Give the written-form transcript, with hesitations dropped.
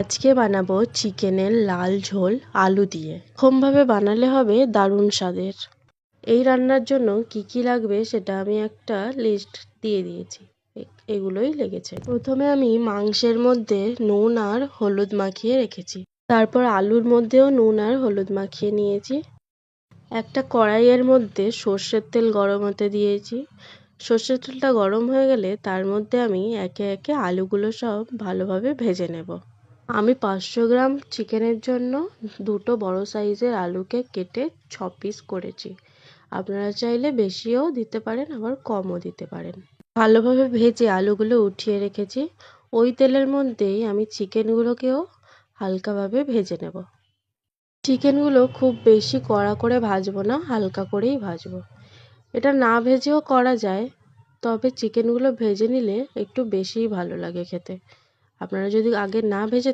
আজকে বানাবো চিকেনের লাল ঝোল আলু দিয়ে। এরকমভাবে বানালে হবে দারুণ স্বাদের। এই রান্নার জন্য কি কি লাগবে সেটা আমি একটা লিস্ট দিয়ে দিয়েছি, এগুলোই লেগেছে। প্রথমে আমি মাংসের মধ্যে নুন আর হলুদ মাখিয়ে রেখেছি। তারপর আলুর মধ্যেও নুন আর হলুদ মাখিয়ে নিয়েছি। একটা কড়াইয়ের মধ্যে সর্ষের তেল গরম হতে দিয়েছি। সর্ষের তেলটা গরম হয়ে গেলে তার মধ্যে আমি একে একে আলুগুলো সব ভালোভাবে ভেজে নেব। আমি 500 গ্রাম চিকেনের জন্য দুটো বড় সাইজের আলুকে কেটে 6 পিস করেছি। আপনারা চাইলে বেশিও দিতে পারেন, আবার কমও দিতে পারেন। ভালোভাবে ভেজে আলুগুলো উঠিয়ে রেখেছি। ওই তেলের মধ্যেই আমি চিকেনগুলোকেও হালকাভাবে ভেজে নেব। চিকেনগুলো খুব বেশি কড়া করে ভাজবো না, হালকা করেই ভাজবো। এটা না ভেজেও করা যায়, তবে চিকেনগুলো ভেজে নিলে একটু বেশিই ভালো লাগে খেতে। আপনারা যদি আগে না ভেজে